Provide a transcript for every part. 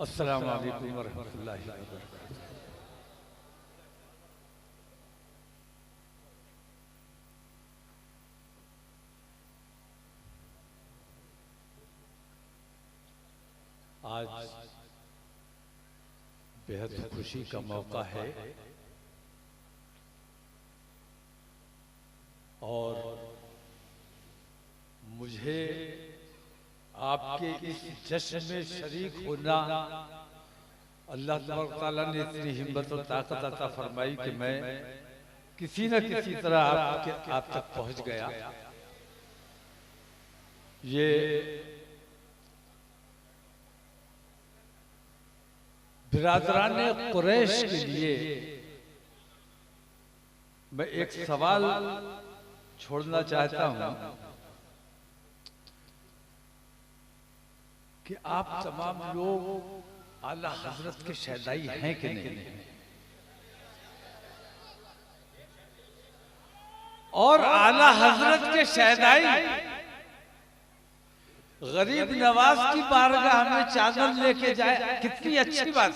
अस्सलामु अलैकुम वरहमतुल्लाहि वबरकातुहू। आज बेहद खुशी का मौका है और मुझे आपके इस जश्न में शरीक होना, अल्लाह ताला ने इतनी हिम्मत और ताकत अता फरमाई कि मैं किसी न किसी तरह आप तक पहुंच गया। ये बिरादरान कुरैश के लिए मैं एक सवाल छोड़ना चाहता हूं कि आप तमाम लोग आला हजरत के शहदाई हैं कि नहीं, और आला हजरत के शहदाई गरीब नवाज की बारगाह में चादर लेके जाए, कितनी अच्छी बात।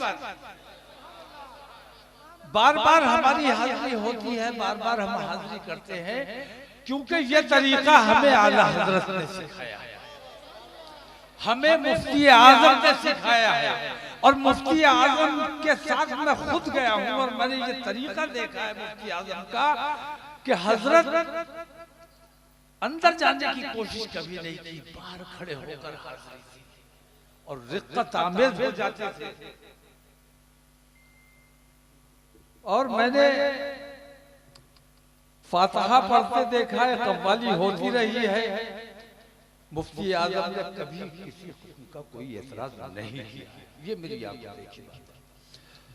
बार बार हमारी हाजिरी होती है, बार बार हम हाजिरी करते हैं, क्योंकि ये तरीका हमें आला हजरत ने सिखाया है, हमें मुफ्ती आजम ने सिखाया है। और मुफ्ती आजम के साथ मैं खुद गया हूं और मैंने ये तरीका देखा है मुफ्ती आजम का कि हजरत अंदर जाने की कोशिश कभी नहीं की, बाहर खड़े होकर हाजिरी थी और रिक्कत आमेज हो जाते थे। और मैंने फातिहा पढ़ते देखा है, कव्वाली होती रही है, मुफ्ती आजम ने कभी किसी हुक्म का कोई एतराज नहीं किया। ये मेरी आंखों देखी बात है।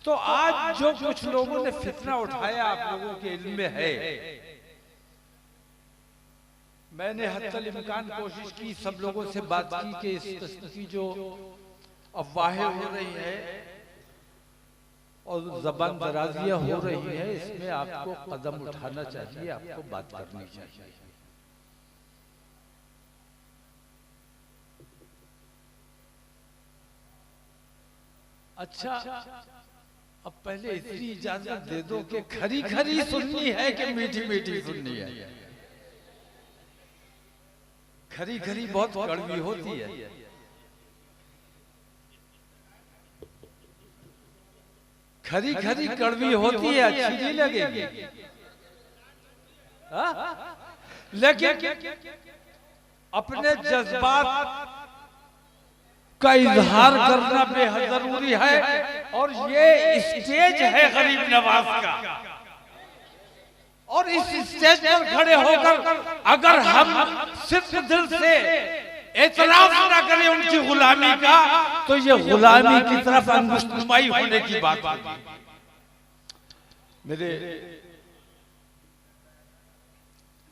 तो आज जो कुछ लोगों ने फितना उठाया आप लोगों के इल्म में है, मैंने हत्तल इम्कान कोशिश की सब लोगों से बात की कि इस किस्म की जो अफवाहें हो रही है और जबान दराजियां हो रही है, इसमें आपको कदम उठाना चाहिए, आपको बात करनी चाहिए। अच्छा, अब पहले इतनी इजाजत दे दो कि खरी खरी सुननी है कि मीठी मीठी सुननी है। खरी खरी बहुत कड़वी होती है। खरी खरी कड़वी होती है, अच्छी नहीं लगेगी, लेकिन अपने जज्बात का इजहार करना बेहद जरूरी है। और ये स्टेज है गरीब नवाज का, और इस स्टेज पर खड़े होकर अगर हम सिर्फ दिल से एतराफ ना करें उनकी गुलामी का, तो ये गुलामी की तरफ अंगुष्ठनुमाई होने की बात है। मेरे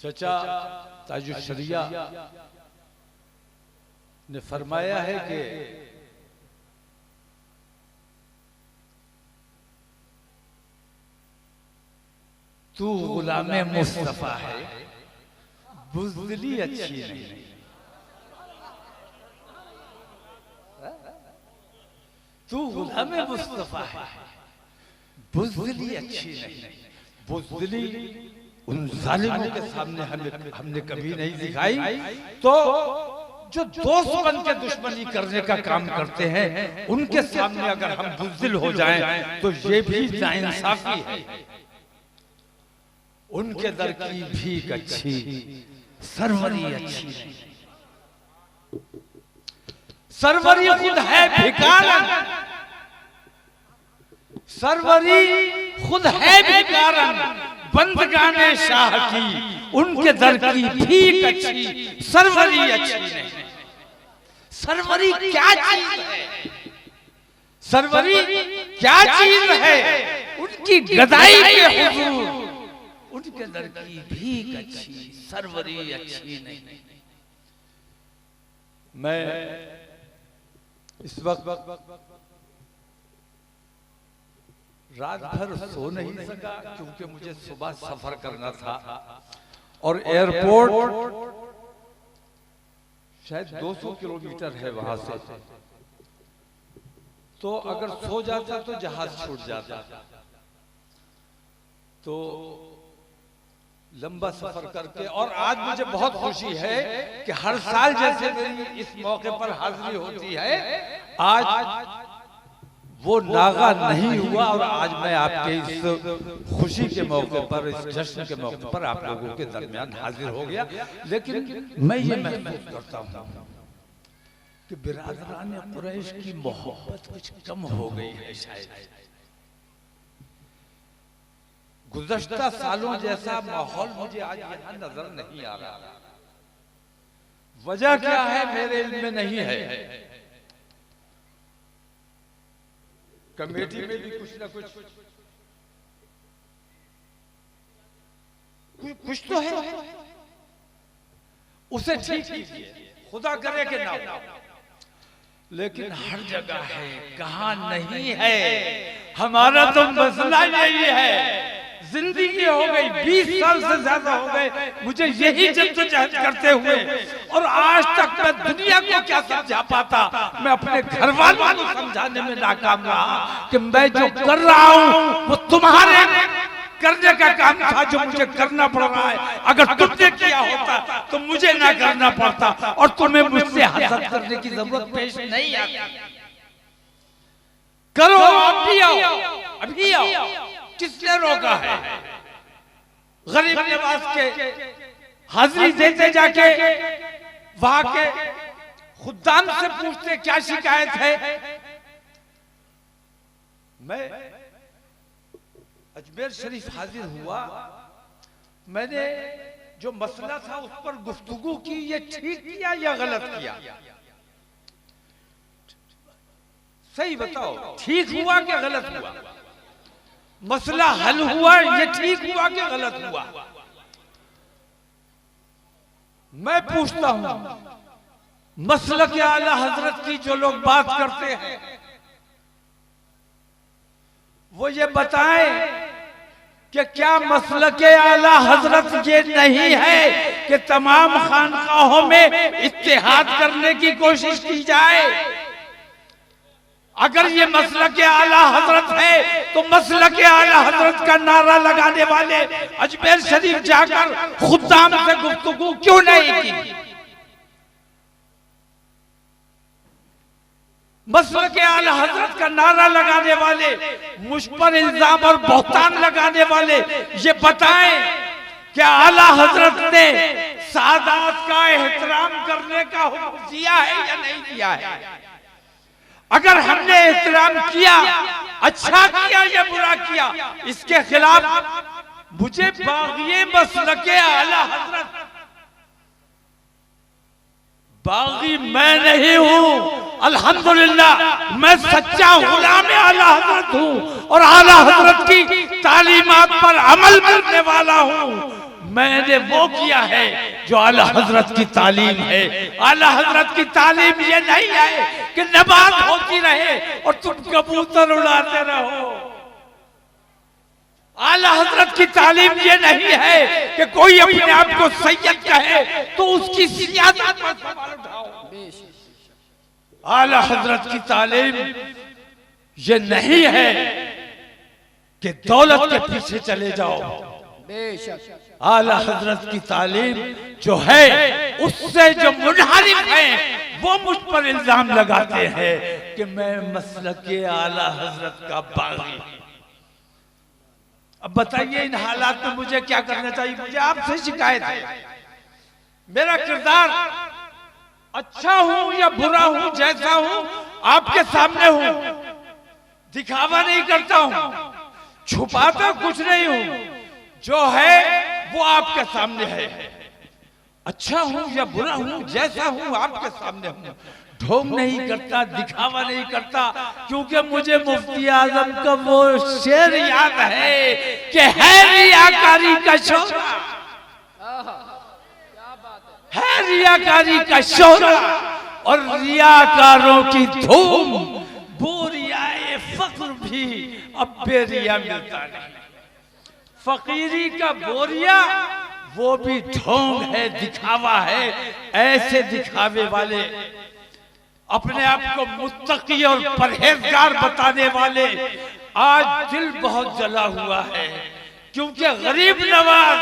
चचा ताजुशरिया ने फरमाया है कि तू गुलामे मुस्तफा है, बुज़दिली अच्छी नहीं। तू गुलामे मुस्तफा है, बुज़दिली अच्छी नहीं। बुज़दिली उन जालिमों के सामने हमने कभी नहीं दिखाई। तो जो दोस्त बन के दुश्मनी करने का काम करते हैं, उनके सामने अगर हम बुज़दिल हो जाएं तो ये भी नाइंसाफी है। उनके दर की भीख अच्छी, सरवरी अच्छी नहीं। सरवरी खुद है भिखारन, सरवरी खुद है भिखारन, बंदगाने शाह की उनके दर की भीख अच्छी, सरवरी अच्छी नहीं। सरवरी क्या चीज है? सरवरी क्या चीज है? उनकी गदाई के हुजूर उनके दर की भीख अच्छी, सरवरी अच्छी नहीं। मैं इस वक्त रात भर सो नहीं सका, क्योंकि मुझे सुबह सफर करना था और एयरपोर्ट शायद 200 किलोमीटर है वहां से। तो अगर सो जाता तो जहाज छूट जाता। तो लंबा सफर करके, और आज मुझे बहुत खुशी है कि हर साल जैसे मेरी इस मौके पर हाजिरी होती है, आज वो नागा नहीं हुआ। और आज मैं आपके इस खुशी के मौके पर, इस जश्न के मौके पर आप लोगों के दरमियान हाजिर हो गया। लेकिन मैं ये महसूस करता हूँ कि बिरादरान कुरैश की मोहब्बत कुछ कम हो गई है शायद। गुज़श्ता सालों जैसा माहौल मुझे आज यहाँ नजर नहीं आ रहा। वजह क्या है मेरे इल्म में नहीं है। कमेटी में भी कुछ ना कुछ तो है, उसे ठीक कीजिए, खुदा करे कि ना हो। लेकिन हर जगह है, कहां नहीं है। हमारा तो मसला यही है, जिंदगी हो गई 20 साल से ज्यादा हो गए मुझे यही जद्दोजहद करते हुए, और आज तक मैं दुनिया को क्या समझा पाता। मैं अपने घर वालों को समझाने में नाकाम रहा कि मैं जो कर रहा हूं वो तुम्हारे करने का काम था, जो मुझे करना पड़ रहा है। अगर तुमने किया होता तो मुझे ना करना पड़ता, और तुम्हें मुझसे हसद करने की जरूरत पेश नहीं आती। करो, अभी आओ, अभी आओ, किसने रोका है। गरीब नवाज के हाजिरी देते जाके वहां के खुद्दाम से पूछते क्या शिकायत है। मैं अजमेर शरीफ हाजिर हुआ, मैंने जो मसला था उस पर गुफ्तगू की। ये ठीक किया या गलत किया, सही बताओ, ठीक हुआ कि गलत हुआ। मसला हल हुआ, ये ठीक हुआ कि गलत हुआ। मैं पूछता हूं, मसलक आला हजरत की जो लोग बात करते हैं वो ये बताएं कि क्या मसलक आला हजरत ये नहीं है कि तमाम खानकाहों में इत्तेहाद करने की कोशिश की जाए। अगर ये मसलक आला हजरत है तो मसलक आला हजरत का नारा लगाने वाले अजमेर शरीफ जाकर खुद्दाम से गुफ्तगू क्यों नहीं की। मसलक आला हजरत का नारा लगाने वाले, मुझ पर इल्जाम और बहतान लगाने वाले ये बताएं कि आला हजरत ने सादात का एहतराम करने का हुक्म दिया है या नहीं दिया है। अगर हमने एहतराम किया, अच्छा किया या बुरा किया, इसके खिलाफ मुझे बाग़ी मसलक आला हजरत, बाग़ी मैं नहीं हूं, अल्हम्दुलिल्लाह मैं सच्चा गुलाम आला हजरत हूं और आला हजरत की तालीमात पर अमल करने वाला हूं। मैंने वो किया है जो आला हजरत की तालीम है। आला हजरत की तालीम ये नहीं है कि नमाज होती रहे और तुम कबूतर उड़ाते रहो। आला हजरत की तालीम ये नहीं है कि कोई अपने आप को सैयद कहे तो उसकी सियासत पर सवाल उठाओ। आला हजरत की तालीम ये नहीं है कि दौलत के पीछे चले जाओ। आला हजरत की तालीम जो है उससे जो मुनहरिफ है वो मुझ पर इल्जाम लगाते हैं कि मैं मसलक आला हजरत का बागी। अब बताइए इन हालात में मुझे क्या करना चाहिए। मुझे आपसे शिकायत है, मेरा किरदार अच्छा हूं या बुरा हूं, जैसा हूं आपके सामने हूं, दिखावा नहीं करता हूं, छुपाता कुछ नहीं हूं, जो है वो आपके सामने है। अच्छा हूं या बुरा हूं, जैसा हूं आपके सामने हूं, ढोंग नहीं करता, दिखावा नहीं करता, क्योंकि मुझे मुफ्ती आजम का वो शेर याद है कि है रियाकारी का शोरा, है रियाकारी का शोरा और रियाकारों की धूम, बोरियाए फख्र भी अब बेरिया मिलता नहीं। फकीरी का बोरिया वो भी ढोंग है, दिखावा है। ऐसे दिखावे वाले अपने आप को मुत्तकी और परहेजगार बताने वाले आज दिल बहुत जला हुआ है, क्योंकि गरीब नवाज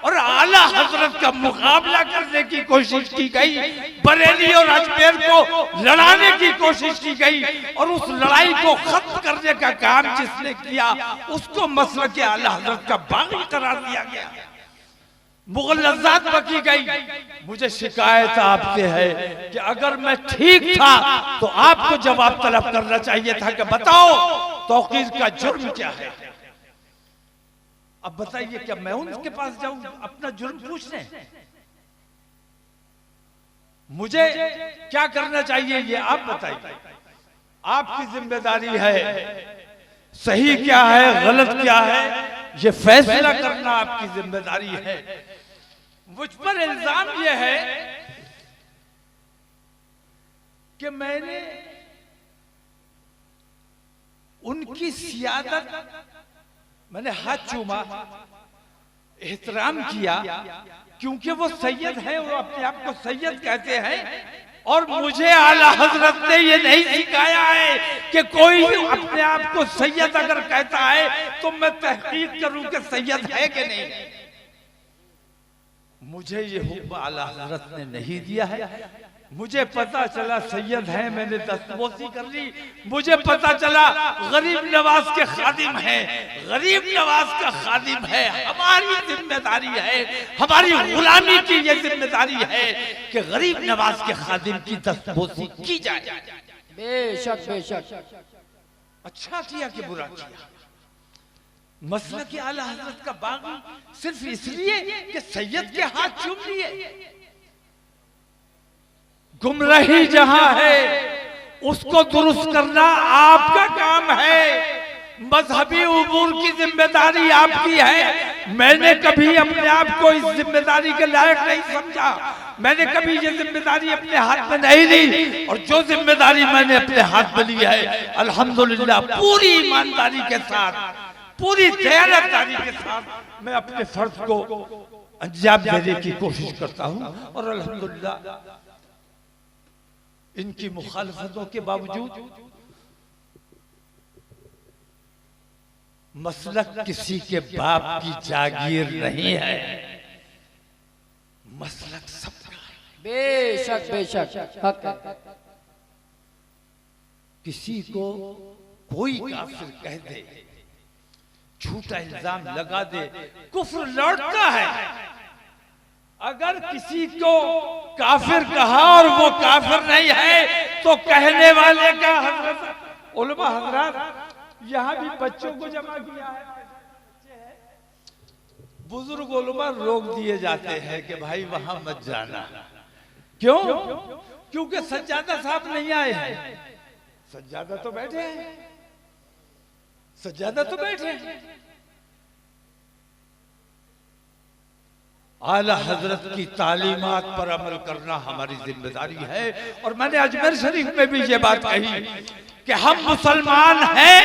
और आला हजरत का मुकाबला करने की कोशिश की गई, बरेली और अजमेर को लड़ाने की कोशिश की गई, और उस लड़ाई को खत्म करने का काम जिसने किया उसको मसलक के आला हजरत का बागी करार दिया गया, मुगल्लज़ात बकी गई। मुझे शिकायत आपसे है कि अगर मैं ठीक था तो आपको जवाब तलब करना चाहिए था कि बताओ तौक़ीर का जुर्म क्या है। अब बताइए, क्या मैं उनके पास जाऊं अपना जुर्म पूछने? मुझे क्या करना चाहिए ये आप बताइए। आपकी जिम्मेदारी है, सही क्या है गलत क्या है ये फैसला करना आपकी जिम्मेदारी है। मुझ पर इल्जाम यह है कि मैंने उनकी सियादत, मैंने हाथ चूमा, एहतराम किया, क्योंकि वो सैयद है, वो अपने आप को सैयद कहते हैं, और मुझे आला हजरत ने ये नहीं सिखाया है कि कोई अपने आप को सैयद अगर कहता है तो मैं तहकीक करूं कि सैयद है कि नहीं। मुझे ये हुक्म आला हजरत ने नहीं दिया है। मुझे पता चला सैयद है, मैंने दस्तबोसी कर ली। मुझे पता चला गरीब नवाज के खादिम है, गरीब नवाज का खादिम है। हमारी जिम्मेदारी है, हमारी गुलामी की ये जिम्मेदारी है कि गरीब नवाज के खादिम की दस्तबोसी की जाए। बेशक बेशक। अच्छा किया कि बुरा किया। मसला के आला हजरत का बागी सिर्फ इसलिए कि सैयद के हाथ चूम लिए। गुमराही जहां है उसको दुरुस्त करना आपका काम है, मजहबी उमूर की जिम्मेदारी आपकी है। मैंने कभी अपने आप को इस जिम्मेदारी के लायक नहीं समझा, मैंने कभी ये जिम्मेदारी अपने हाथ में नहीं ली, और जो जिम्मेदारी मैंने अपने हाथ में ली है अल्हम्दुलिल्लाह पूरी ईमानदारी के साथ, पूरी दयानतदारी के साथ मैं अपने फर्ज को अंजाम देने की कोशिश करता हूं। और अल्हम्दुलिल्लाह इनकी मुखालफतों के बावजूद मसलक किसी के बाप की जागीर नहीं है, मसलक सबका है। बेशक बेशक हक है। किसी को कोई काफिर कह दे, झूठा इल्जाम लगा दे, कुफ्र लौटता है। अगर किसी को काफिर कहा और वो काफिर नहीं है तो कहने वाले का हजरत उलमा हजरात यहाँ भी बच्चों को जमा किया है, बुजुर्ग उलमा रोक दिए जाते हैं कि भाई वहां मत जाना। क्यों? क्योंकि सज्जादा साहब नहीं आए हैं। सज्जादा तो बैठे हैं, सज्जादा तो बैठे हैं। आला हजरत की तालीमात पर अमल करना हमारी जिम्मेदारी है। और मैंने अजमेर शरीफ में भी ये बात कही कि हम मुसलमान हैं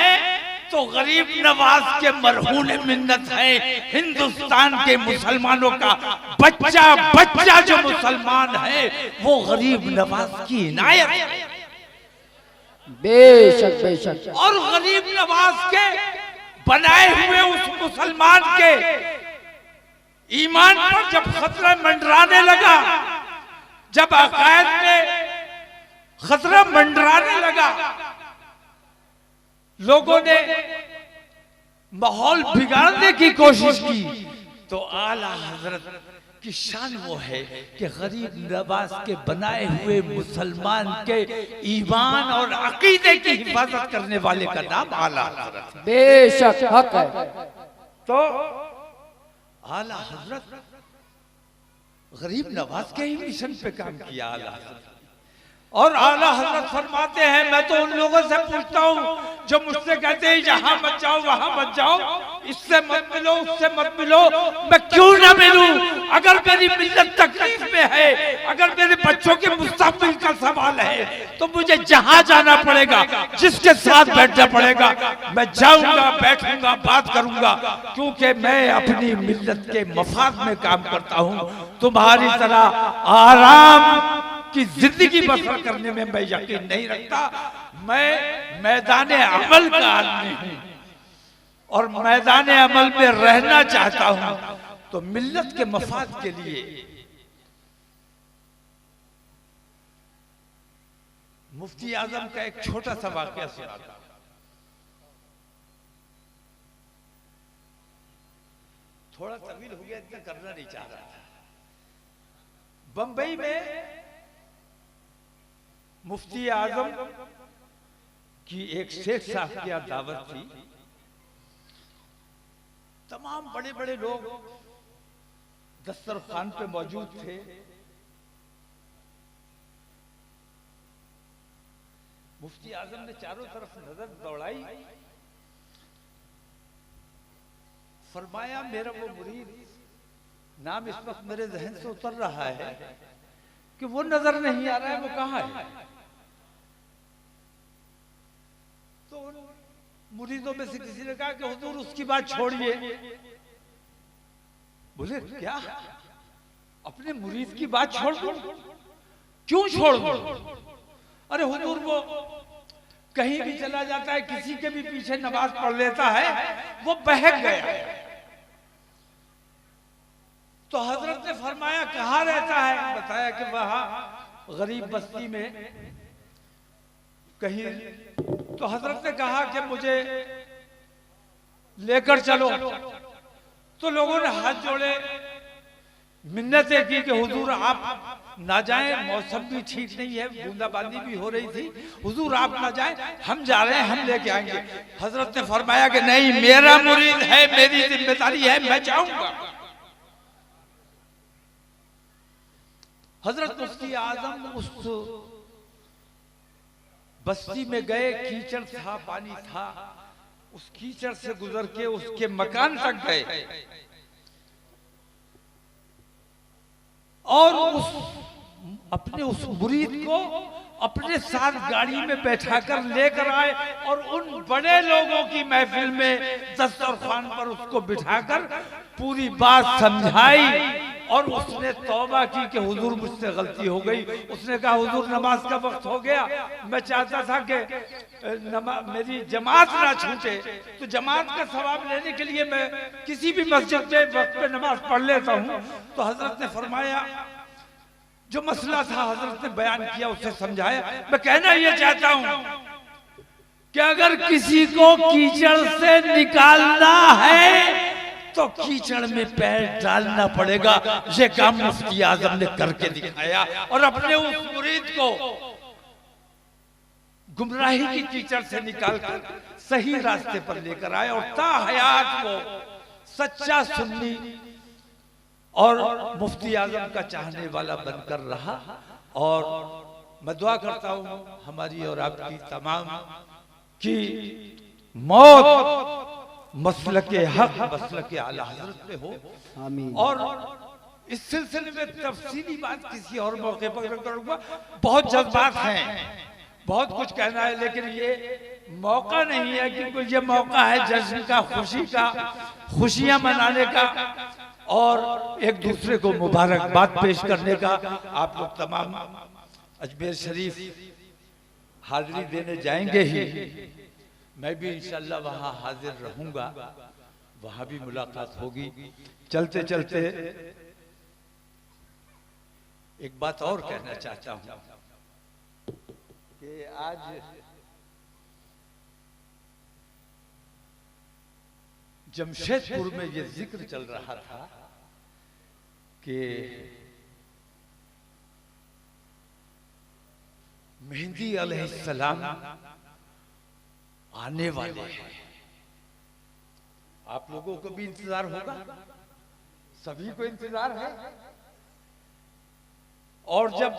तो गरीब नवाज के मरहून मिन्नत है। हिंदुस्तान के मुसलमानों का बच्चा बच्चा जो मुसलमान है वो गरीब नवाज की इनायत है। बेशक बेशक। और गरीब नवाज के बनाए हुए उस मुसलमान के ईमान पर जब खतरा मंडराने लगा, जब अकायद में खतरा मंडराने लगा, लोगों ने माहौल बिगाड़ने की कोशिश की, तो आला हजरत की शान वो है कि गरीब नवाज के बनाए हुए मुसलमान के ईमान और अकीदे की हिफाजत करने वाले का नाम आला हजरत है। बेशक हक है। तो आला हजरत गरीब नवाज के ही मिशन पे काम किया आला हजरत। और आला हजरत फरमाते हैं, मैं तो उन लोगों से पूछता हूं जो मुझसे कहते हैं यहाँ मत जाओ वहां मत जाओ, इससे मत मिलो, उससे मत मिलो, मैं क्यों ना मिलूं? अगर मेरी मिल्लत तकलीफ में है, अगर मेरे बच्चों के मुस्तकबिल का सवाल है, तो मुझे जहां जाना पड़ेगा, जिसके साथ बैठना पड़ेगा, मैं जाऊंगा, बैठूंगा, बात करूंगा, क्योंकि मैं अपनी मिल्लत के मफाद में काम करता हूं। तुम्हारी तरह आराम की जिंदगी बसर करने में मैं यकीन नहीं रखता। मैं मैदान अमल का आदमी हूं और मैदान अमल में रहना चाहता हूं। तो मिल्लत के मफाद के लिए मुफ्ती आजम का एक छोटा सा वाकया सुनाता हूं। थोड़ा तवील हो गया, इतना करना नहीं चाह रहा था। बंबई में मुफ्ती आजम की एक शेख साहब की दावत थी। तमाम बड़े बड़े लोग दस्तरखान पे मौजूद थे। मुफ्ती आजम ने चारों तरफ नजर दौड़ाई, फरमाया मेरा वो मुरीद, नाम इस वक्त मेरे जहन से उतर रहा है कि वो नजर नहीं आ रहा है, वो कहाँ है? तो उन मुरीदों में से किसी ने कहा कि हुजूर उसकी बात छोड़िए। बोले क्या? अपने मुरीद की बात छोड़ दूं? क्यों छोड़ दूं? अरे हुजूर वो कहीं भी चला जाता है, किसी के भी पीछे नमाज पढ़ लेता है, वो बहक गया। तो हजरत ने फरमाया कहाँ रहता है? बताया कि वहां गरीब बस्ती में कहीं। तो हजरत ने कहा कि मुझे लेकर चलो। तो लोगों ने हाथ जोड़े, मिन्नतें की कि हुजूर आप ना जाएं, मौसम भी ठीक नहीं है, बूंदाबांदी भी हो रही थी, हुजूर आप ना जाएं, हम जा रहे हैं, हम लेके आएंगे। हजरत ने फरमाया कि नहीं, मेरा मुरीद है, मेरी जिम्मेदारी है, मैं जाऊंगा। हजरत मुफ्ती आजम उस बस्ती में गए, कीचड़ था, पानी था, उस कीचड़ से गुजर के उसके मकान तक गए और अपने उस मुरीद को अपने साथ गाड़ी में बैठाकर लेकर आए और उन बड़े लोगों की महफिल में दस्तरखान पर उसको बिठाकर पूरी बात समझाई। और उसने तौबा की कि हुजूर मुझसे गलती हो गई। उसने कहा हुजूर नमाज का वक्त हो गया, मैं चाहता था कि मेरी जमात ना छूटे, तो जमात का सवाब लेने के लिए मैं किसी भी मस्जिद में वक्त पे नमाज पढ़ लेता हूँ। तो हजरत ने फरमाया, जो मसला था हजरत ने बयान किया, उसे समझाया। मैं कहना ये चाहता हूँ कि अगर किसी को कीचड़ से निकालना है तो कीचड़ में पैर डालना पड़ेगा। ये काम मुफ्ती आजम ने करके दिखाया और अपने उस मुरीद को गुमराही की कीचड़ से निकालकर सही रास्ते पर लेकर आए और ता हयात को सच्चा सुन्नी और मुफ्ती आजम का चाहने वाला बनकर रहा। और मैं दुआ करता हूं हमारी और आपकी तमाम की मौत मसलके हक, मसलके आला हज़रत पे हो। आमीन। और इस सिलसिले में तफसीली बात किसी और मौके पर करूंगा। बहुत जज्बात हैं, बहुत कुछ कहना है, लेकिन ये मौका नहीं है, क्योंकि ये मौका है जश्न का, खुशी का, खुशियां मनाने का और एक दूसरे को मुबारकबाद पेश करने का। आप लोग तमाम अजमेर शरीफ हाजिरी देने जाएंगे ही, मैं भी इंशाल्लाह वहां हाजिर रहूंगा, वहां भी मुलाकात होगी। चलते चलते एक बात और कहना चाहता हूं कि आज जमशेदपुर में ये जिक्र चल रहा था कि मेहंदी अलैहिस्सलाम आने वाले हैं। आप लोगों को भी इंतजार होगा, सभी को इंतजार है। और जब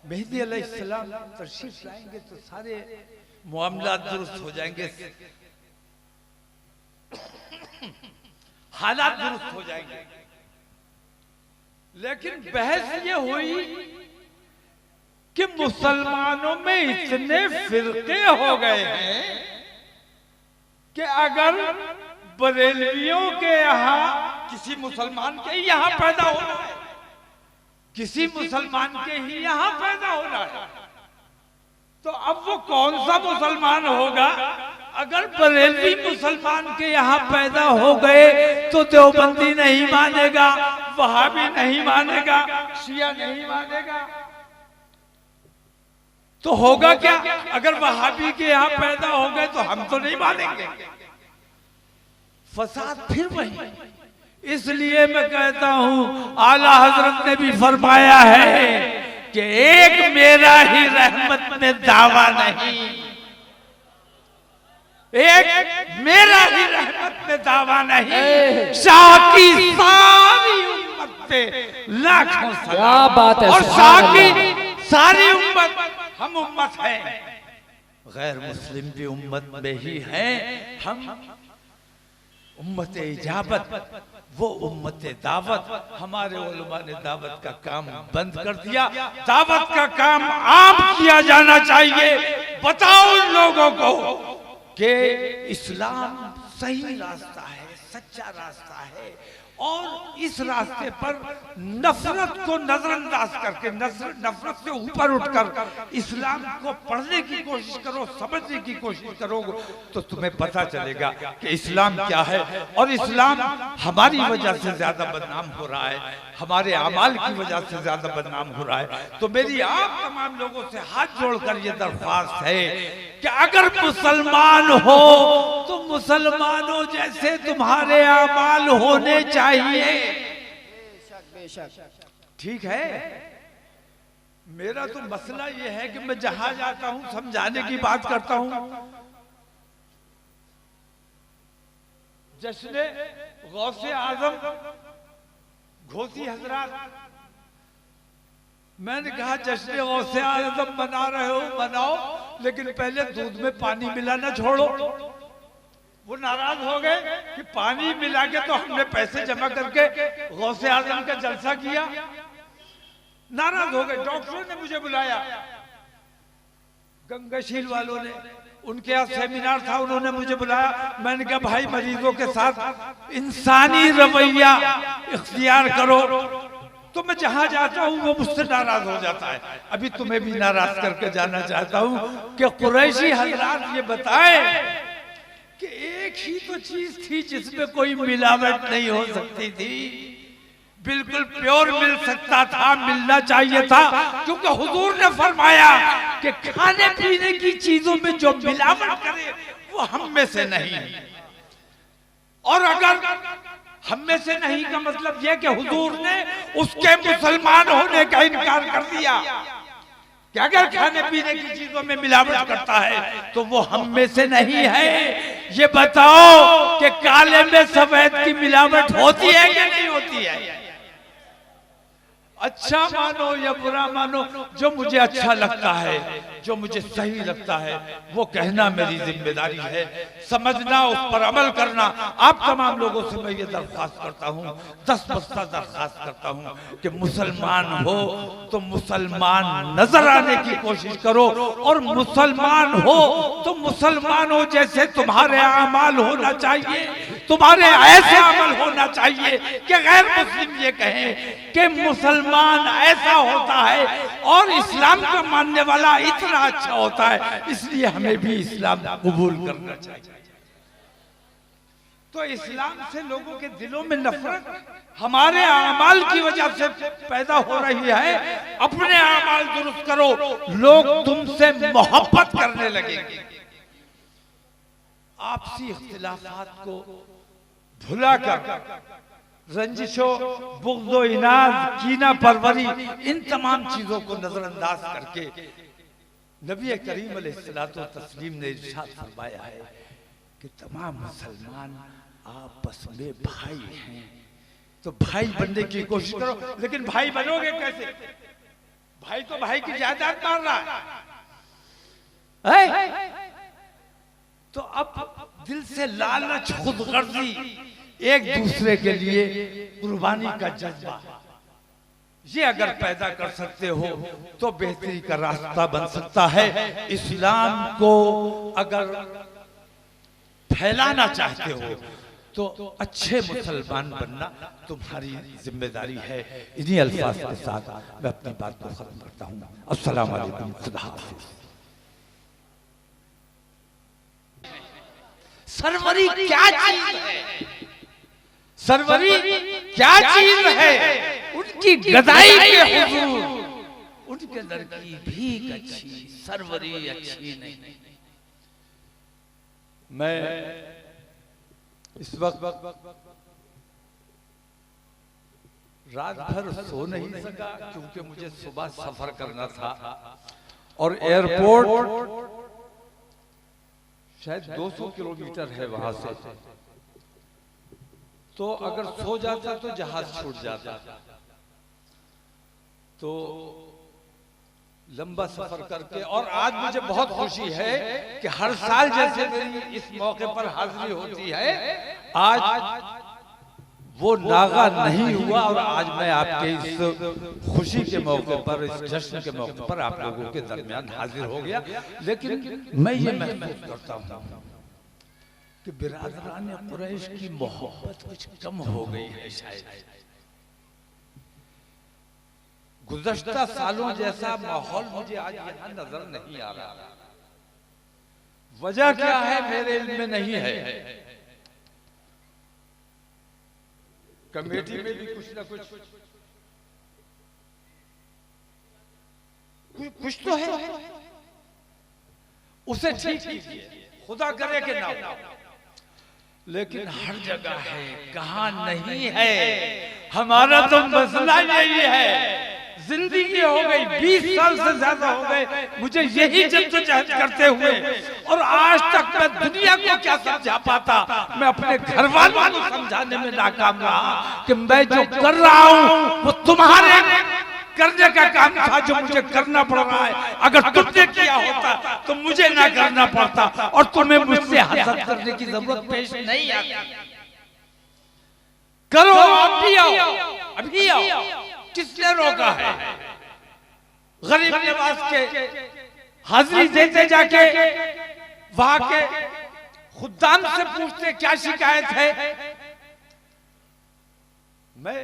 मेहंदी अलैहिस्सलाम तशरीफ लाएंगे तो सारे मामला दुरुस्त हो जाएंगे। हालात दुरुस्त हो जाएंगे। लेकिन बहस ये हुई कि मुसलमानों में इतने फिरके हो गए हैं कि अगर बरेलवियों के यहाँ किसी मुसलमान के यहाँ पैदा हो रहा है, किसी मुसलमान के ही यहाँ पैदा हो रहा है, तो अब वो कौन सा मुसलमान होगा? अगर बरेलवी मुसलमान के यहाँ पैदा हो गए तो देवबंदी नहीं मानेगा, वहाबी नहीं मानेगा, शिया नहीं मानेगा, तो होगा क्या? अगर वहाबी के यहाँ पैदा हो गए तो हम तो नहीं मानेंगे। फसाद फिर वही। इसलिए मैं कहता हूं आला हजरत ने भी फरमाया है कि एक मेरा ही रहमत में दावा नहीं, एक मेरा ही रहमत में दावा नहीं, शाह की सारी उम्मत पे लाखों सलाम। क्या बात है, और शाह की सारी उम्मत, हम उम्मत हैं, गैर मुस्लिम भी उम्मत में ही हैं। हम उम्मत इजाबत, वो उम्मत दावत। हमारे उलमा ने दावत का काम बंद कर दिया। दावत का काम आम किया जाना चाहिए। बताओ उन लोगों को कि इस्लाम सही रास्ता है, सच्चा रास्ता है, और इस रास्ते पर नफरत को नजरअंदाज करके, नफरत से ऊपर उठकर इस्लाम को पढ़ने की कोशिश करो, समझने की कोशिश करो, तो तुम्हें पता चलेगा कि इस्लाम क्या है। और इस्लाम हमारी वजह से ज्यादा बदनाम हो रहा है, हमारे अमाल की वजह से ज्यादा बदनाम हो रहा है। तो मेरी आप तमाम लोगों से हाथ जोड़कर ये दरख्वास्त है कि अगर मुसलमान हो तो मुसलमानों जैसे तुम्हारे अमाल होने चाहिए। ठीक है, मेरा तो मसला ये है कि मैं जहां जाता हूं समझाने की बात करता हूं। जश्न गौसे आजम घोसी हजरात, मैंने कहा जश्न गौसे आजम बना रहे हो बनाओ, लेकिन पहले दूध में पानी मिलाना छोड़ो। वो नाराज हो गए कि पानी मिला के तो हमने पैसे जमा करके गौसे आजम का जलसा किया। नाराज हो गए। डॉक्टरों ने मुझे बुलाया, गंगाशील वालों ने, उनके यहाँ सेमिनार था, उन्होंने मुझे बुलाया। मैंने कहा भाई मरीजों के साथ इंसानी रवैया इख्तियार करो। तो मैं जहां जाता हूं वो मुझसे नाराज हो जाता है। अभी तुम्हें भी नाराज करके जाना चाहता हूं कि कुरैशी हजरात ये बताए कि एक ही तो चीज थी जिसमें कोई मिलावट नहीं हो सकती थी, बिल्कुल प्योर मिल सकता था, मिलना चाहिए था, क्योंकि हुजूर ने फरमाया कि खाने पीने की चीजों में जो मिलावट करे वो हम में से नहीं। और अगर हम में से नहीं का मतलब यह कि हुजूर ने उसके मुसलमान होने का इनकार कर दिया कि अगर खाने पीने की चीजों में मिलावट करता है तो वो हम में से नहीं है। ये बताओ कि काले में सफेद की मिलावट होती है या नहीं होती है? अच्छा मानो या बुरा मानो, जो मुझे अच्छा लगता है, जो मुझे सही लगता है वो कहना मेरी जिम्मेदारी है, समझना, उस पर अमल करना। आप तमाम लोगों से मैं ये दरख्वास्त करता हूँ, 10 बस्ता दरख्वास्त करता हूँ कि मुसलमान हो तो मुसलमान नजर आने की कोशिश करो, और मुसलमान हो तो मुसलमानों जैसे तुम्हारे अमाल होना चाहिए, तुम्हारे ऐसे अमल होना चाहिए कि गैर मुस्लिम ये कहें कि मुसलमान ऐसा होता है और इस्लाम का मानने वाला इतना अच्छा होता है, इसलिए हमें भी इस्लाम कबूल करना चाहिए। तो इस्लाम से लोगों के दिलों में नफरत हमारे अमाल की वजह से पैदा हो रही है। अपने अमाल दुरुस्त करो, लोग तुमसे मोहब्बत करने लगेंगे। आपसी इख्तिलाफात को भुलाकर रंजिशों, बुग़्ज़ो, इनाद, कीना परवरी, इन तमाम चीजों को नजरअंदाज करके नबी करीम अलैहिस्सलातु तस्लीम ने इरशाद फरमाया है कि तमाम मुसलमान आपस में भाई हैं, तो भाई बनने की कोशिश करो। लेकिन भाई बनोगे कैसे? भाई तो भाई की जायदाद मार रहा है। तो अब दिल से लालच, खुदगर्जी, एक दूसरे के लिए कुर्बानी का जज्बा, ये अगर पैदा कर सकते हो तो बेहतरी का रास्ता बन सकता है। इस्लाम को अगर फैलाना चाहते हो तो अच्छे मुसलमान बनना तुम्हारी जिम्मेदारी है। इन्हीं अल्फाज के साथ मैं अपनी बात को खत्म करता हूँ। अस्सलाम वालेकुम, खुदा हाफिज़। सरवरी क्या चीज है? सरवरी क्या चीज है? उनकी गदाई के हुजूर, उनके अंदर की भीख अच्छी, सरवरी अच्छी नहीं। मैं इस वक्त रात भर सो नहीं सका क्योंकि मुझे सुबह सफर करना था और एयरपोर्ट शायद 200 किलोमीटर है वहां से, तो अगर सो जाता तो जहाज छूट जाता। तो लंबा सफर करके, और आज मुझे बहुत खुशी है कि हर साल जैसे मेरी इस मौके पर हाजिरी होती है, आज वो नागा नहीं हुआ और आज मैं आपके इस खुशी के मौके पर, इस जश्न के मौके पर आप लोगों के दरमियान हाजिर हो गया। लेकिन मैं ये महसूस करता हूँ कि बिरादरान कुरैश की मोहब्बत कुछ कम हो गई है शायद। गुज़श्ता सालों जैसा माहौल मुझे आज यहाँ नजर नहीं आ रहा। वजह क्या है मेरे इल्म में नहीं है। कमेटी में भी कुछ ना कुछ तो है, उसे ठीक कीजिए, खुदा करे कि ना हो। लेकिन हर जगह है, कहाँ नहीं है। हमारा तो मसला यही है, जिंदगी हो गई 20 साल से ज्यादा हो गए मुझे यही जद्दोजहद करते हुए, और आज तक मैं दुनिया को क्या समझा पाता। मैं अपने घर वालों को समझाने में नाकाम रहा कि मैं जो कर रहा हूँ वो तुम्हारे करने का काम था जो मुझे करना पड़ रहा है। अगर तुमने किया होता तो मुझे ना करना पड़ता और तुम्हें मुझसे हसद करने की जरूरत पेश नहीं आती। करो, अभी आओ, अभी आओ, किसने रोका है? गरीब नवाज के हाजिरी देते जाके वहां के खुद्दाम से पूछते क्या शिकायत है। मैं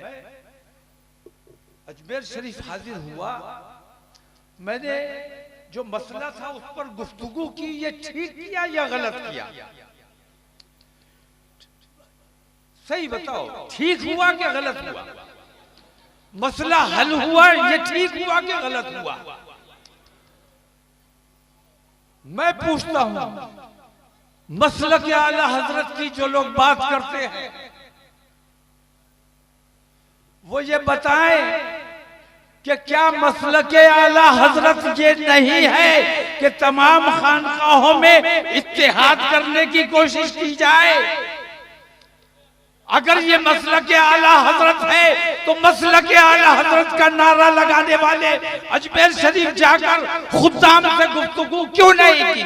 अजमेर शरीफ हाजिर हुआ, मैंने जो मसला था उस पर गुफ्तगू की, ये ठीक किया या गलत किया? सही बताओ, ठीक हुआ कि गलत हुआ? मसला हल हुआ, ये ठीक हुआ कि गलत हुआ? मैं पूछता हूं, मसलक आला हजरत की जो लोग बात करते हैं वो ये बताएं कि क्या मसलक आला हजरत ये नहीं है कि तमाम खानकाहों में इत्तेहाद करने की कोशिश की जाए? अगर ये मसलक आला हजरत है तो मसलक आला हजरत का नारा लगाने वाले अजमेर शरीफ जाकर खुद्दाम से गुफ्तगू क्यों नहीं की?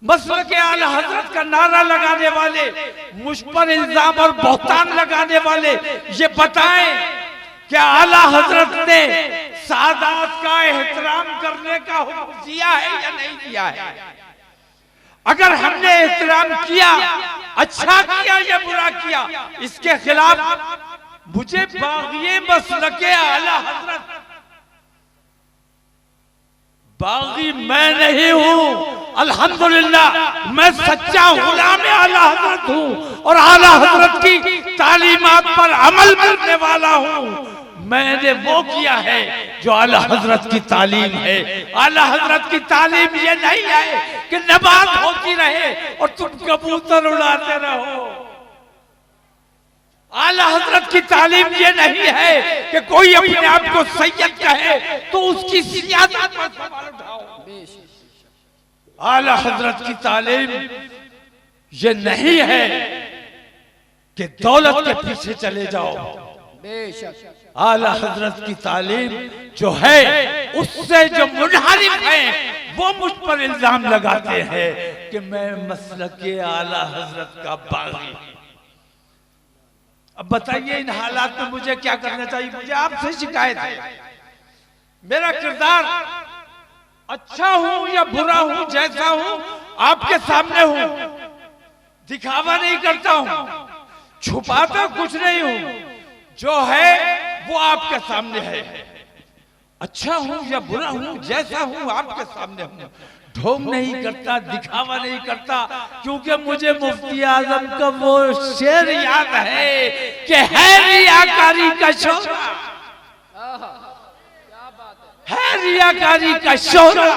मसलक आला हजरत का नारा लगाने वाले, मुझ पर इल्जाम और बहतान लगाने वाले ये बताएं कि आला हजरत ने सादात का एहतराम करने का हुक्म दिया है या नहीं दिया है? अगर हमने एहतराम किया, अच्छा किया या बुरा किया, इसके खिलाफ मुझे बाग़ी मसलके आला हजरत, बाग़ी मैं नहीं हूं, अल्हम्दुलिल्लाह मैं सच्चा गुलाम आला हजरत हूं और आला हजरत की तालीमात पर अमल करने वाला हूं। मैंने वो किया है जो आला हजरत की तालीम है। आला हजरत की तालीम ये नहीं है कि नमाज होती रहे और तुम कबूतर उड़ाते रहो। आला हजरत की तालीम ये नहीं है कि कोई अपने आप को सैयद कहे तो उसकी सियादत पर सवाल उठाओ। आला हजरत की तालीम ये नहीं है कि दौलत के पीछे चले जाओ। बेशक आला हजरत की तालीम जो है उससे जो मुनहरिफ है वो मुझ पर इल्जाम लगाते हैं कि मैं मसलके आला हजरत का बागी। अब बताइए इन हालात में मुझे क्या करना चाहिए? मुझे आपसे शिकायत है, मेरा किरदार अच्छा हूं या बुरा हूं, जैसा हूं आपके सामने हूं, दिखावा नहीं करता हूं, छुपाता कुछ नहीं हूं, जो है वो आपके सामने है। अच्छा हूं या बुरा हूं, जैसा हूं आपके सामने हूं, ढोंग नहीं करता, दिखावा नहीं करता, क्योंकि मुझे मुफ्ती आजम का वो शेर याद है कि है रियाकारी का शोरा, है रियाकारी का शोरा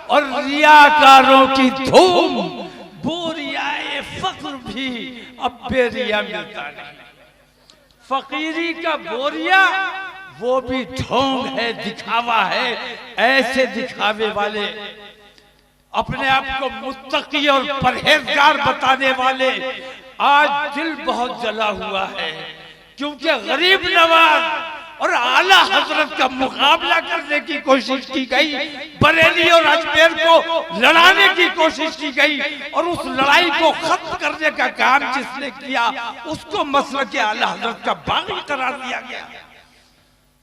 और रियाकारों की धूम, बोरियाए फख्र भी अब बेरिया मिलता नहीं। फकीरी का बोरिया वो भी ढोंग है, दिखावा है। ऐसे दिखावे वाले, अपने आप को मुत्तकी और परहेजगार बताने वाले, आज दिल बहुत जला हुआ है, क्योंकि गरीब नवाज और आला हजरत का मुकाबला करने की कोशिश की गई, बरेली और अजमेर को लड़ाने की कोशिश की गई, और उस लड़ाई को खत्म करने का काम जिसने किया उसको मसलके आला हजरत का बागी करार दिया गया,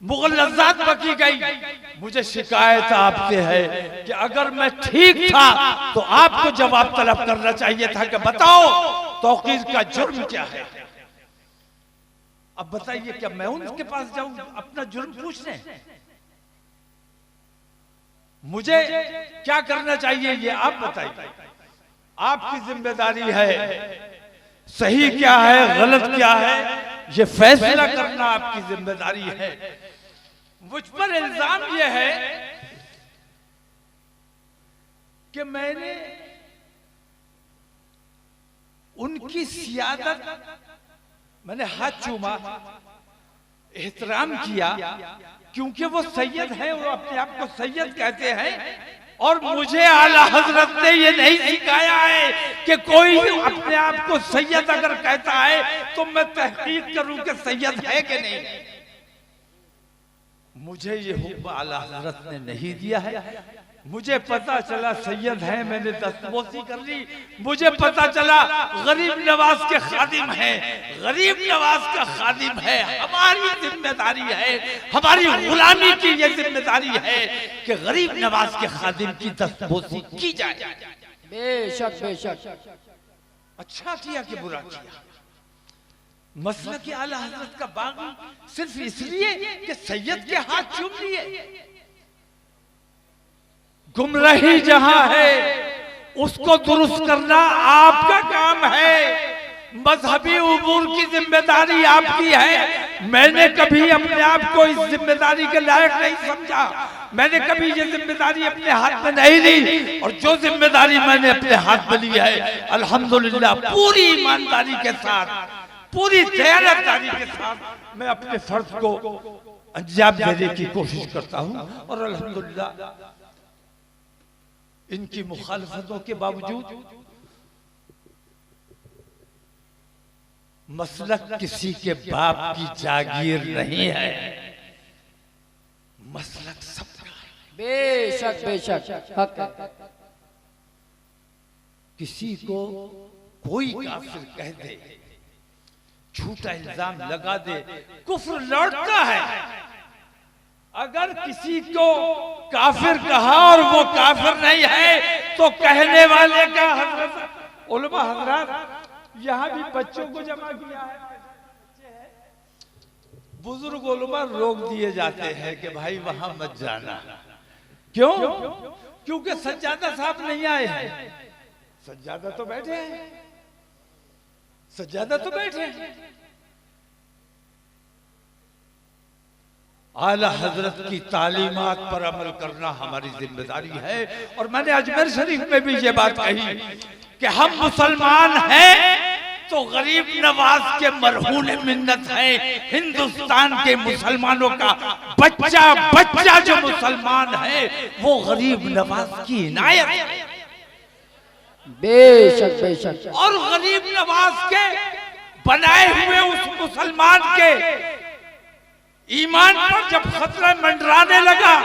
मुगल्लज़ात बकी गई। मुझे शिकायत आपसे है कि अगर मैं ठीक था तो आपको जवाब तलब करना चाहिए था कि बताओ तौकीर का जुर्म क्या है। अब बताइए, क्या मैं उनके पास जाऊं अपना जुर्म पूछने? मुझे क्या करना चाहिए ये आप बताइए। आपकी जिम्मेदारी है, सही क्या है गलत क्या है ये फैसला करना आपकी जिम्मेदारी है। मुझ पर इल्जाम यह है कि मैंने उनकी सियादत, मैंने हाथ चूमा, एहतराम किया, क्योंकि वो सैयद है, वो अपने आप को सैयद कहते हैं, और मुझे आला हजरत ने ये नहीं सिखाया है कि कोई अपने आप को सैयद अगर कहता है तो मैं तहकीक करूं कि सैयद है कि नहीं। मुझे ये हुक्म आला हजरत ने नहीं दिया है। मुझे पता चला सैयद है, मैंने दस्तबोसी कर ली। मुझे पता चला गरीब नवाज के खादिम है, गरीब नवाज का खादिम है। हमारी जिम्मेदारी है, हमारी गुलामी की ये जिम्मेदारी है कि गरीब नवाज के खादिम की दस्तबोसी की जाए। बेशक बेशक। अच्छा किया कि बुरा किया? मसला के आला हजरत का बागी सिर्फ इसलिए कि सैयद के हाथ चूम लिए। गुमराही जहां है उसको दुरुस्त करना आपका काम है, मजहबी उमूर की जिम्मेदारी आपकी है। मैंने कभी अपने आप को इस जिम्मेदारी के लायक नहीं समझा, मैंने कभी ये जिम्मेदारी अपने हाथ में नहीं ली, और जो जिम्मेदारी मैंने अपने हाथ में ली है अल्हम्दुलिल्लाह पूरी ईमानदारी के साथ, पूरी दयानतदारी के साथ मैं अपने फर्ज को अंजाम देने की कोशिश करता हूं। और अल्हम्दुलिल्लाह इनकी मुखालफतों के बावजूद मसलक किसी के बाप की जागीर नहीं है, मसलक सबका है। बेशक बेशक हक है। किसी को कोई काफिर कह दे, झूठा इल्जाम लगा दे, कुफ्र लौटता है। अगर किसी को काफिर कहा और वो काफिर नहीं है तो कहने वाले का हजरत उलमा हजरात यहाँ भी बच्चों को जमा किया है, बुजुर्ग उलमा रोक दिए जाते हैं कि भाई वहां मत जाना। क्यों? क्योंकि सज्जादा साहब नहीं आए हैं। सज्जादा तो बैठे हैं, सज्जादा तो बैठे हैं। आला हजरत की तालीमात पर अमल करना हमारी जिम्मेदारी है। और मैंने अजमेर शरीफ में भी ये बात कही कि हम मुसलमान हैं तो गरीब नवाज के मरहून मिन्नत है। हिंदुस्तान के मुसलमानों का बच्चा बच्चा जो मुसलमान है वो गरीब नवाज की इनायत है। बेशक बेशक। और गरीब नवाज के बनाए हुए उस मुसलमान के ईमान पर जब खतरा मंडराने लगा,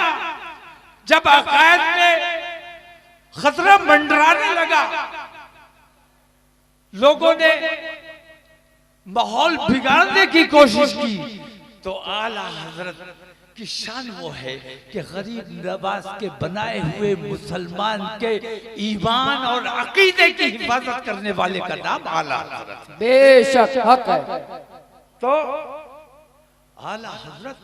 जब अकायद में खतरा मंडराने लगा, लोगों ने माहौल बिगाड़ने की कोशिश की, तो आला हजरत की शान वो है कि गरीब नवाज के बनाए हुए मुसलमान के ईमान और अकीदे की हिफाजत करने वाले का नाम आला हजरत। बेशक हक है। तो आला हजरत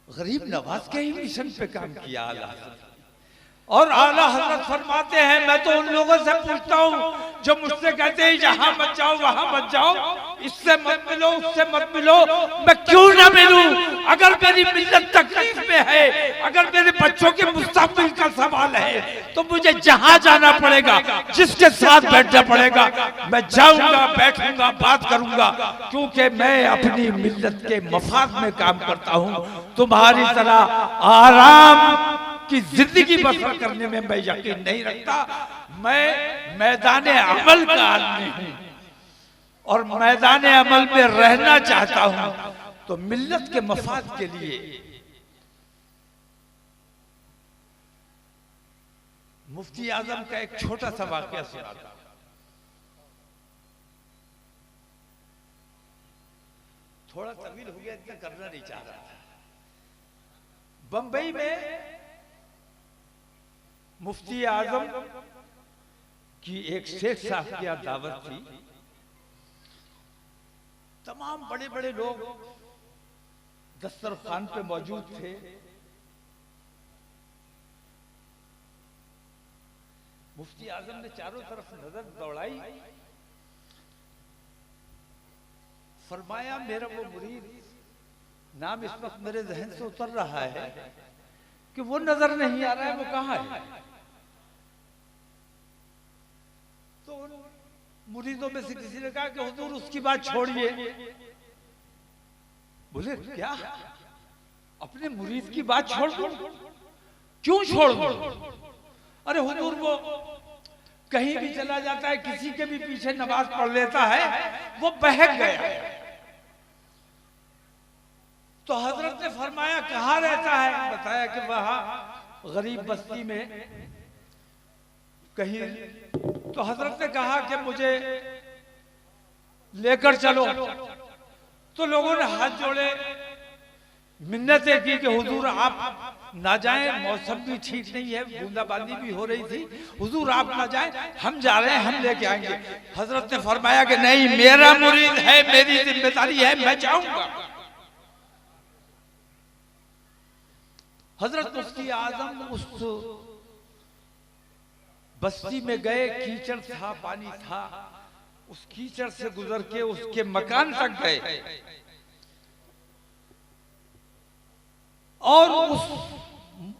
गरीब नवाज के ही मिशन पे काम किया आला हजरत। और आला हजरत फरमाते हैं, मैं तो उन लोगों से पूछता हूँ जो मुझसे कहते हैं यहाँ मत जाओ वहां मत जाओ, इससे मत मिलो उससे मत मिलो, मैं क्यों ना मिलूं? अगर मेरी मिल्लत तकलीफ में है, अगर मेरे बच्चों के मुस्तकबिल का सवाल है, तो मुझे जहां जाना पड़ेगा, जिसके साथ बैठना पड़ेगा, मैं जाऊंगा, बैठूंगा, बात करूंगा, क्योंकि मैं अपनी मिल्लत के मफाद में काम करता हूं। तुम्हारी तरह आराम की जिंदगी बसर करने में मैं यकीन नहीं रखता। मैं मैदान अमल का आदमी हूं और मैदान अमल में रहना चाहता हूं, तो मिल्लत के मफाद के लिए मुफ्ती आजम का एक छोटा सा वाकया सुनाता हूं। थोड़ा तवील हो गया, इतना करना नहीं चाह रहा था। बंबई में मुफ्ती आजम की एक शेख साहब की दावत थी। तमाम बड़े बड़े लोग दस्तरखान पे मौजूद थे। मुफ्ती आजम ने चारों तरफ नजर दौड़ाई, फरमाया मेरा वो मुरीद, नाम इस वक्त मेरे जहन से उतर रहा है कि वो नजर नहीं आ रहा है, वो कहाँ है? तो उन मुरीदों में से किसी ने कहा कि हुजूर उसकी बात छोड़िए। बोले क्या? अपने मुरीद की बात छोड़ दूं? क्यों छोड़ दूं? अरे हुजूर वो कहीं भी चला जाता है, किसी के भी पीछे नमाज पढ़ लेता है, वो बहक गया। तो हजरत ने फरमाया कहाँ रहता है? बताया कि वहां गरीब बस्ती में कहीं। तो हजरत ने कहा कि मुझे लेकर चलो। तो लोगों ने हाथ जोड़े, मिन्नतें की कि हुजूर आप ना जाएं, मौसम भी ठीक नहीं है, बूंदाबांदी भी हो रही थी, हुजूर आप ना जाएं, हम जा रहे हैं, हम लेके आएंगे। हजरत ने फरमाया कि नहीं, मेरा मुरीद है, मेरी जिम्मेदारी है, मैं जाऊंगा। हजरत मुफ्ती आजम उस बस्ती में गए, कीचड़ था, पानी था, उस कीचड़ से गुजर के उसके मकान तक गए और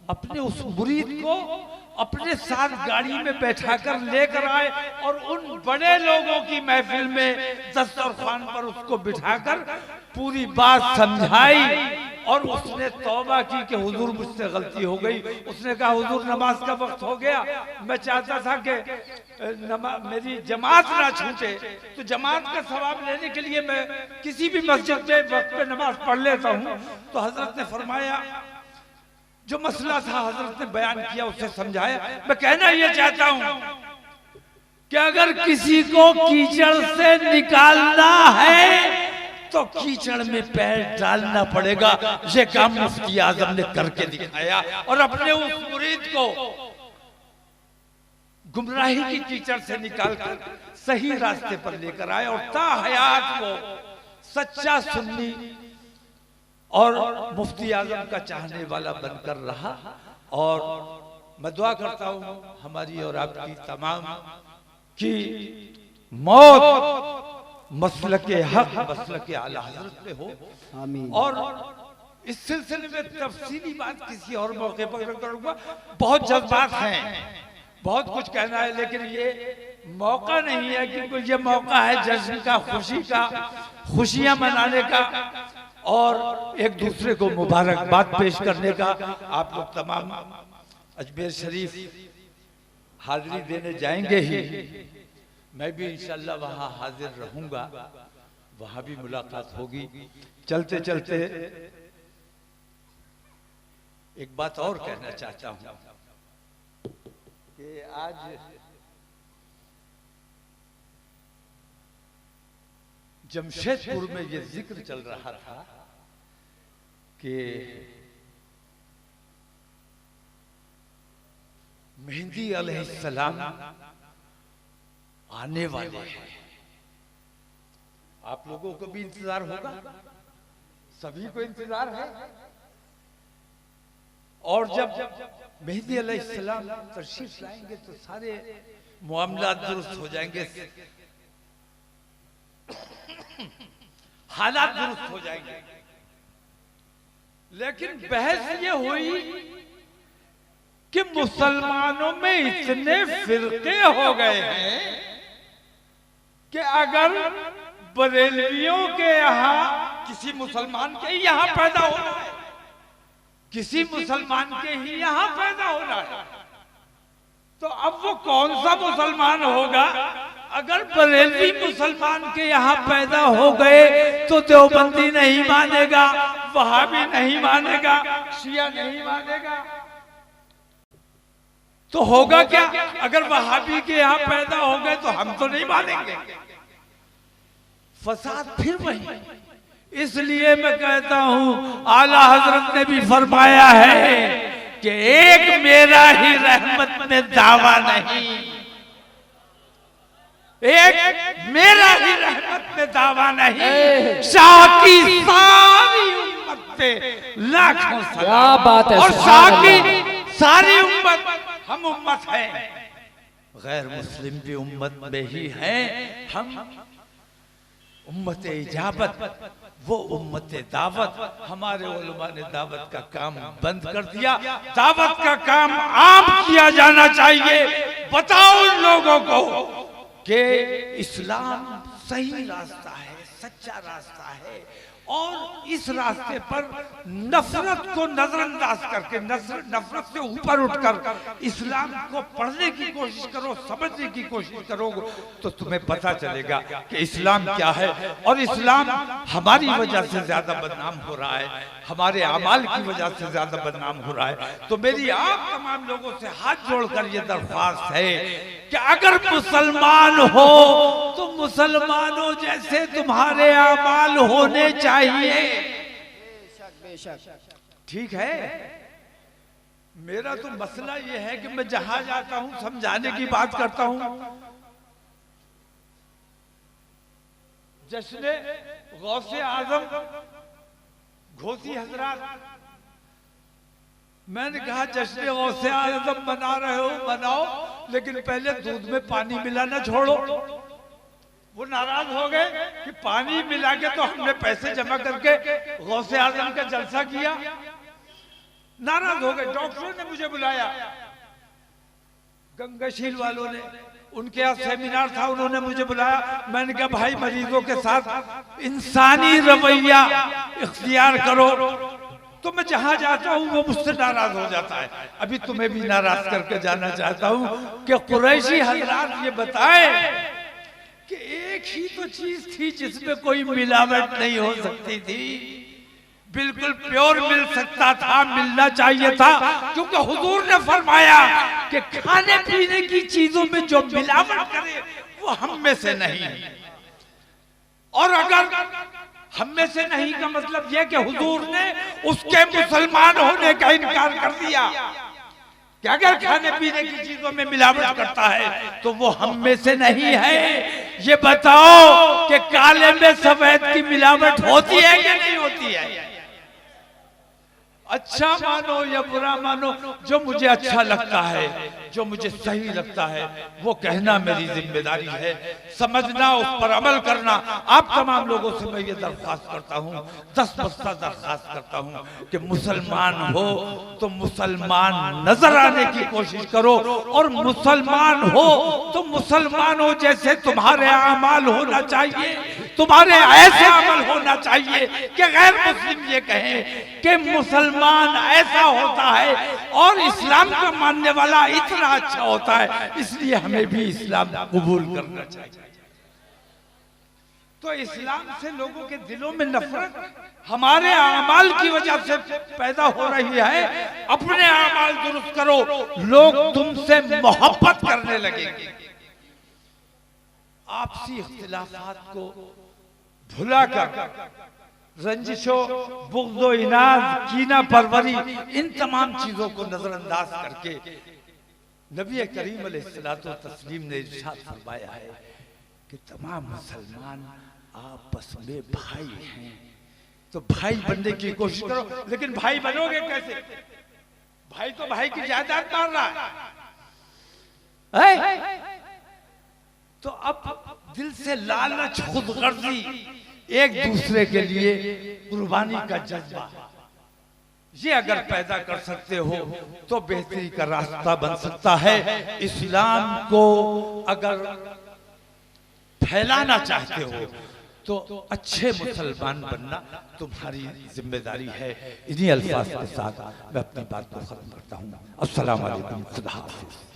अपने उस मुरीद को अपने साथ गाड़ी में बैठाकर लेकर आए और उन बड़े लोगों की महफिल में दस्तरखान पर उसको बिठाकर पूरी बात समझाई। और उसने तौबा की कि हुजूर मुझसे गलती हो गई। उसने कहा हुजूर नमाज का वक्त हो गया, मैं चाहता था कि मेरी जमात ना छूटे, तो जमात का सवाब लेने के लिए मैं किसी भी मस्जिद में वक्त पे नमाज पढ़ लेता हूँ। तो हजरत ने फरमाया, जो मसला था हजरत ने बयान किया, उसे समझाया। मैं कहना ये चाहता हूँ कि अगर किसी को कीचड़ से निकालना है तो कीचड़ में पैर डालना पड़ेगा। ये काम मुफ्ती आजम ने करके दिखाया और अपने उस मुरीद को गुमराही की कीचड़ से निकालकर सही रास्ते पर लेकर आए और ता हयात वो सच्चा सुन्नी और मुफ्ती आजम का चाहने वाला बनकर रहा। और मैं दुआ करता हूं हमारी और आपकी तमाम की मौत मसलके हक, मसलके आला हज़रत पे हो। आमीन। और इस सिलसिले में तफसीली बात किसी और मौके पर करूंगा। बहुत जज्बात हैं, बहुत कुछ कहना है, लेकिन ये मौका नहीं है, क्योंकि ये मौका है जश्न का, खुशी का, खुशियां मनाने का और एक दूसरे को मुबारकबाद पेश करने का। आप लोग तमाम अजमेर शरीफ हाजिरी देने जाएंगे ही, मैं भी इंशाल्लाह वहां हाजिर रहूंगा, वहां भी मुलाकात होगी। चलते चलते एक बात और कहना चाहता हूं। कि आज जमशेदपुर में ये जिक्र चल रहा था कि मेहंदी अलैहिस्सलाम आने वाले हैं। आप लोगों को भी इंतजार होगा, सभी को इंतजार है। और जब मेहंदी अलैहिस्सलाम तशरीफ लाएंगे तो सारे मामला दुरुस्त हो जाएंगे, हालात दुरुस्त हो जाएंगे। लेकिन बहस ये हुई कि मुसलमानों में इतने फिरके हो गए हैं कि अगर बरेलवियों के यहाँ किसी मुसलमान के ही यहाँ पैदा होना है, किसी मुसलमान के ही यहाँ पैदा होना है, तो अब वो कौन सा मुसलमान होगा? अगर बरेलवी मुसलमान के यहाँ पैदा हो गए तो देवबंदी नहीं मानेगा, वहाबी नहीं मानेगा, शिया नहीं मानेगा, तो होगा क्या? अगर वहाबी के यहाँ पैदा हो गए तो हम तो नहीं मानेंगे। फसाद फिर वही। इसलिए मैं कहता हूं आला हजरत ने भी फरमाया है कि एक मेरा ही रहमत में दावा नहीं, एक मेरा ही रहमत में दावा नहीं, शाह की सारी उम्मत पे लाखों सलाम। और शाह की सारी उम्मत हम उम्मत हैं, गैर मुस्लिम भी उम्मत में ही हैं। हम उम्मत इजाबत, वो उम्मत दावत। हमारे उलमा ने दावत का काम बंद कर दिया। दावत का काम आम किया जाना चाहिए। बताओ उन लोगों को कि इस्लाम सही रास्ता है, सच्चा रास्ता है, और इस रास्ते पर नफरत को नजरअंदाज करके, नफरत से ऊपर उठकर इस्लाम को पढ़ने की कोशिश करो, समझने की कोशिश करो, तो तुम्हें पता चलेगा कि इस्लाम क्या है। और इस्लाम हमारी वजह से ज्यादा बदनाम हो रहा है, हमारे अमाल की वजह से ज्यादा बदनाम हो रहा है। तो मेरी आप तमाम लोगों से हाथ जोड़कर ये दरख्वास्त है कि अगर मुसलमान हो तो मुसलमानों जैसे तुम्हारे अमाल होने चाहिए। ठीक है, मेरा तो मसला ये है कि मैं जहां जाता हूं समझाने की बात करता हूं। जश्न गौसे आजम घोसी हजरात, मैंने कहा जश्न गौसे आजम बना रहे हो बनाओ, लेकिन पहले दूध में पानी मिलाना छोड़ो। वो नाराज हो गए कि पानी मिला के तो हमने पैसे जमा करके गौसे आजम का जलसा किया। नाराज हो गए। डॉक्टरों ने मुझे बुलाया, गंगाशील वालों ने, उनके यहाँ सेमिनार था, उन्होंने मुझे बुलाया। मैंने कहा भाई मरीजों के साथ इंसानी रवैया इख्तियार करो। तो मैं जहां जाता हूं वो मुझसे नाराज हो जाता है। अभी तुम्हें भी नाराज करके जाना चाहता हूं कि कुरैशी हजरात ये बताए कि एक ही तो चीज थी जिसमें कोई मिलावट नहीं हो सकती थी, बिल्कुल प्योर मिल सकता था, मिलना चाहिए था, क्योंकि हुजूर ने फरमाया कि खाने पीने की चीजों में जो मिलावट करे वो हम में से नहीं। और अगर हम में से नहीं का मतलब यह कि हुजूर ने उसके मुसलमान होने का इनकार कर दिया कि अगर खाने पीने की चीजों में मिलावट करता है तो वो हम में से नहीं है। ये बताओ कि काले में सफेद की मिलावट होती है या नहीं होती है? अच्छा मानो या बुरा मानो, जो मुझे अच्छा लगता है, जो मुझे सही लगता है वो कहना मेरी जिम्मेदारी है, समझना, उस पर अमल करना। आप तमाम लोगों से मैं ये दरख्वास्त करता हूँ, 10 बस्ता दरख्वास्त करता हूँ कि मुसलमान हो तो मुसलमान नजर आने की कोशिश करो, और मुसलमान हो तो मुसलमानों जैसे तुम्हारे अमाल होना चाहिए, तुम्हारे ऐसे अमल होना चाहिए कि गैर मुस्लिम ये कहें कि मुसलमान ऐसा होता है और इस्लाम का मानने वाला इतना अच्छा होता है, इसलिए हमें भी इस्लाम कबूल करना चाहिए। तो इस्लाम से लोगों के दिलों में नफरत हमारे अमाल की वजह से पैदा हो रही है। अपने अमाल दुरुस्त करो, लोग तुमसे मोहब्बत करने लगेंगे। आपसी इख्तिलाफात को भुलाकर रंजिशों, बुग़्ज़ो, इनाद, कीना परवरी, इन तमाम चीजों को नजरअंदाज करके नबी करीम अलैहिस्सलातु तस्लीम ने इरशाद फरमाया है कि तमाम मुसलमान आपस में भाई हैं, तो भाई बनने की कोशिश करो। लेकिन भाई बनोगे कैसे? भाई तो भाई की जायदाद मार रहा है। तो अब दिल से लालच, खुदगर्जी, एक दूसरे के लिए कुर्बानी का जज्बा, ये अगर पैदा कर सकते हो तो बेहतरी का रास्ता बन सकता है। इस्लाम को अगर फैलाना चाहते हो तो अच्छे मुसलमान बनना तुम्हारी जिम्मेदारी है। इन्हीं अल्फाज के साथ मैं अपनी बात को खत्म करता हूँ। अस्सलाम वालेकुम, खुदा हाफिज़।